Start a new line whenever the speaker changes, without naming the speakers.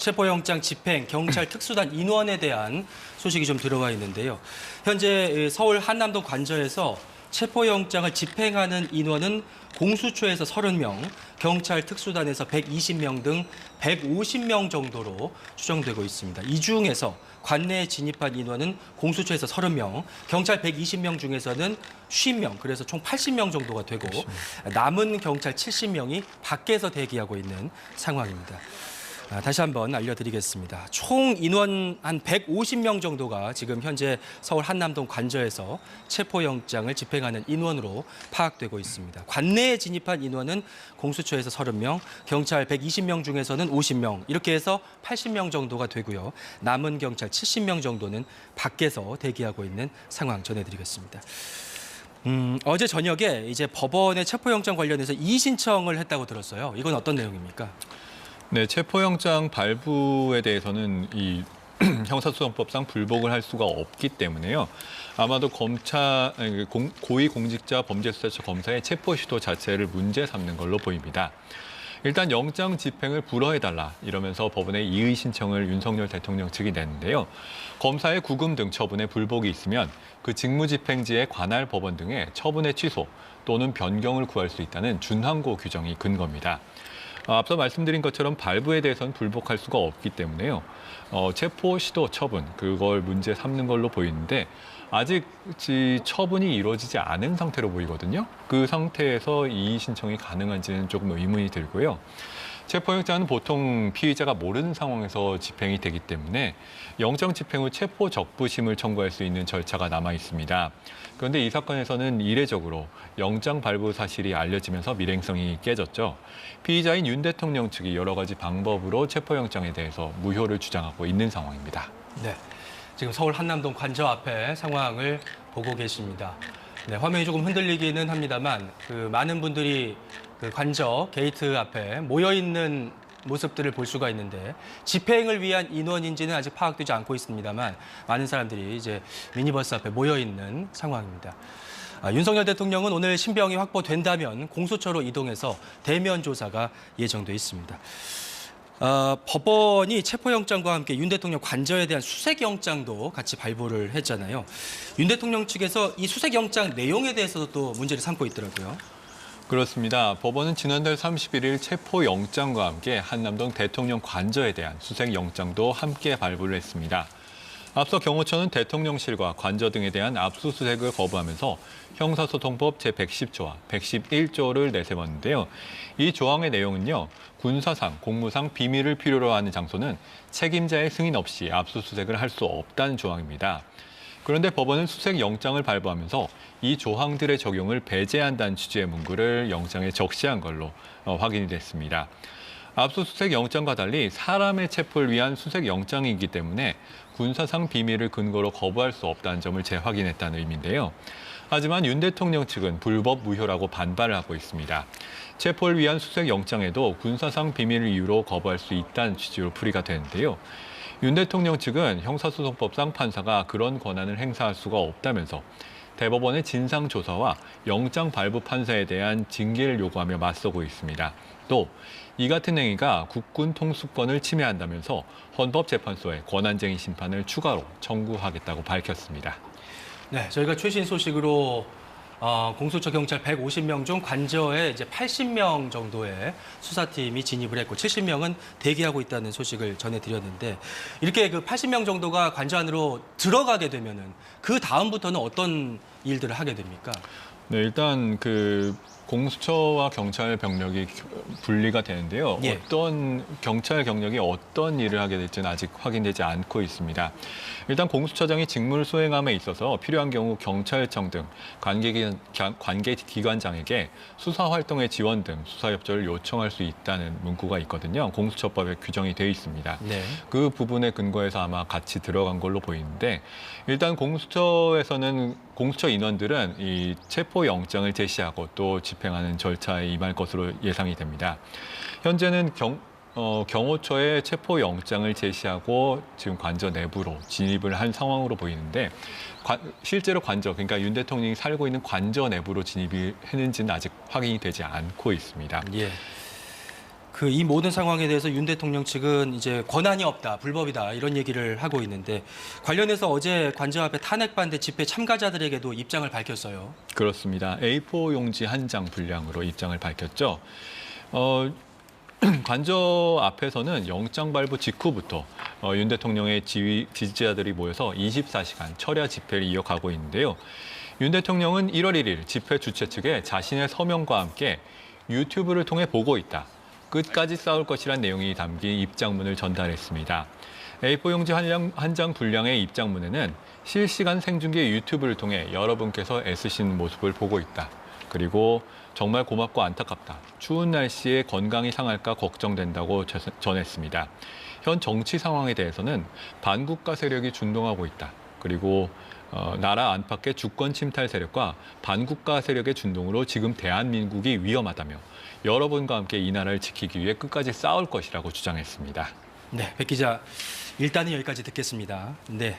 체포영장 집행 경찰 특수단 인원에 대한 소식이 좀 들어와 있는데요. 현재 서울 한남동 관저에서 체포영장을 집행하는 인원은 공수처에서 30명, 경찰 특수단에서 120명 등 150명 정도로 추정되고 있습니다. 이 중에서 관내에 진입한 인원은 공수처에서 30명, 경찰 120명 중에서는 50명, 그래서 총 80명 정도가 되고 남은 경찰 70명이 밖에서 대기하고 있는 상황입니다. 다시 한번 알려드리겠습니다. 총 인원 한 150명 정도가 지금 현재 서울 한남동 관저에서 체포영장을 집행하는 인원으로 파악되고 있습니다. 관내에 진입한 인원은 공수처에서 30명, 경찰 120명 중에서는 50명, 이렇게 해서 80명 정도가 되고요. 남은 경찰 70명 정도는 밖에서 대기하고 있는 상황 전해드리겠습니다. 어제 저녁에 이제 법원에 체포영장 관련해서 이의 신청을 했다고 들었어요. 이건 어떤 내용입니까?
네, 체포영장 발부에 대해서는 이 형사소송법상 불복을 할 수가 없기 때문에요. 아마도 고위공직자 범죄수사처 검사의 체포 시도 자체를 문제 삼는 걸로 보입니다. 일단 영장 집행을 불허해달라 이러면서 법원에 이의 신청을 윤석열 대통령 측이 냈는데요. 검사의 구금 등 처분에 불복이 있으면 그 직무집행지의 관할 법원 등의 처분의 취소 또는 변경을 구할 수 있다는 준항고 규정이 근거입니다. 앞서 말씀드린 것처럼 발부에 대해서는 불복할 수가 없기 때문에요. 체포 시도 처분, 그걸 문제 삼는 걸로 보이는데 아직 처분이 이루어지지 않은 상태로 보이거든요. 그 상태에서 이의 신청이 가능한지는 조금 의문이 들고요. 체포영장은 보통 피의자가 모르는 상황에서 집행이 되기 때문에 영장 집행 후 체포 적부심을 청구할 수 있는 절차가 남아 있습니다. 그런데 이 사건에서는 이례적으로 영장 발부 사실이 알려지면서 밀행성이 깨졌죠. 피의자인 윤 대통령 측이 여러 가지 방법으로 체포영장에 대해서 무효를 주장하고 있는 상황입니다.
네, 지금 서울 한남동 관저 앞에 상황을 보고 계십니다. 네, 화면이 조금 흔들리기는 합니다만 많은 분들이 그 관저 게이트 앞에 모여 있는 모습들을 볼 수가 있는데 집행을 위한 인원인지는 아직 파악되지 않고 있습니다만 많은 사람들이 이제 미니버스 앞에 모여 있는 상황입니다. 윤석열 대통령은 오늘 신병이 확보된다면 공수처로 이동해서 대면 조사가 예정돼 있습니다. 법원이 체포영장과 함께 윤 대통령 관저에 대한 수색영장도 같이 발부를 했잖아요. 윤 대통령 측에서 이 수색영장 내용에 대해서도 또 문제를 삼고 있더라고요.
그렇습니다. 법원은 지난달 31일 체포영장과 함께 한남동 대통령 관저에 대한 수색영장도 함께 발부를 했습니다. 앞서 경호처는 대통령실과 관저 등에 대한 압수수색을 거부하면서 형사소송법 제110조와 111조를 내세웠는데요. 이 조항의 내용은요. 군사상, 공무상 비밀을 필요로 하는 장소는 책임자의 승인 없이 압수수색을 할 수 없다는 조항입니다. 그런데 법원은 수색영장을 발부하면서 이 조항들의 적용을 배제한다는 취지의 문구를 영장에 적시한 걸로 확인이 됐습니다. 압수수색 영장과 달리 사람의 체포를 위한 수색 영장이기 때문에 군사상 비밀을 근거로 거부할 수 없다는 점을 재확인했다는 의미인데요. 하지만 윤 대통령 측은 불법 무효라고 반발을 하고 있습니다. 체포를 위한 수색 영장에도 군사상 비밀을 이유로 거부할 수 있다는 취지로 풀이가 되는데요. 윤 대통령 측은 형사소송법상 판사가 그런 권한을 행사할 수가 없다면서 대법원의 진상조사와 영장 발부 판사에 대한 징계를 요구하며 맞서고 있습니다. 또 이 같은 행위가 국군 통수권을 침해한다면서 헌법재판소에 권한쟁의 심판을 추가로 청구하겠다고 밝혔습니다.
네, 저희가 최신 소식으로 공수처 경찰 150명 중 관저에 이제 80명 정도의 수사팀이 진입을 했고 70명은 대기하고 있다는 소식을 전해드렸는데 이렇게 그 80명 정도가 관저 안으로 들어가게 되면은 그 다음부터는 어떤 일들을 하게 됩니까?
네, 일단 공수처와 경찰 병력이 분리가 되는데요.
예.
어떤 경찰 경력이 어떤 일을 하게 될지는 아직 확인되지 않고 있습니다. 일단 공수처장이 직무를 수행함에 있어서 필요한 경우 경찰청 등 관계기관장에게 수사 활동의 지원 등 수사 협조를 요청할 수 있다는 문구가 있거든요. 공수처법에 규정이 되어 있습니다.
네.
그 부분에 근거해서 아마 같이 들어간 걸로 보이는데 일단 공수처에서는 공수처 인원들은 이 체포 영장을 제시하고 또 집행하는 절차에 임할 것으로 예상이 됩니다. 현재는 경호처에 체포 영장을 제시하고 지금 관저 내부로 진입을 한 상황으로 보이는데 실제로 관저, 그러니까 윤 대통령이 살고 있는 관저 내부로 진입이 했는지는 아직 확인이 되지 않고 있습니다.
예. 이 모든 상황에 대해서 윤 대통령 측은 이제 권한이 없다, 불법이다 이런 얘기를 하고 있는데 관련해서 어제 관저 앞에 탄핵 반대 집회 참가자들에게도 입장을 밝혔어요.
그렇습니다. A4 용지 한 장 분량으로 입장을 밝혔죠. 관저 앞에서는 영장 발부 직후부터 윤 대통령의 지지자들이 모여서 24시간 철야 집회를 이어가고 있는데요. 윤 대통령은 1월 1일 집회 주최 측에 자신의 서명과 함께 유튜브를 통해 보고 있다. 끝까지 싸울 것이란 내용이 담긴 입장문을 전달했습니다. A4 용지 한 장 분량의 입장문에는 실시간 생중계 유튜브를 통해 여러분께서 애쓰시는 모습을 보고 있다. 그리고 정말 고맙고 안타깝다. 추운 날씨에 건강이 상할까 걱정된다고 전했습니다. 현 정치 상황에 대해서는 반국가 세력이 준동하고 있다. 그리고 나라 안팎의 주권 침탈 세력과 반국가 세력의 준동으로 지금 대한민국이 위험하다며 여러분과 함께 이 나라를 지키기 위해 끝까지 싸울 것이라고 주장했습니다.
네, 백 기자, 일단은 여기까지 듣겠습니다. 네.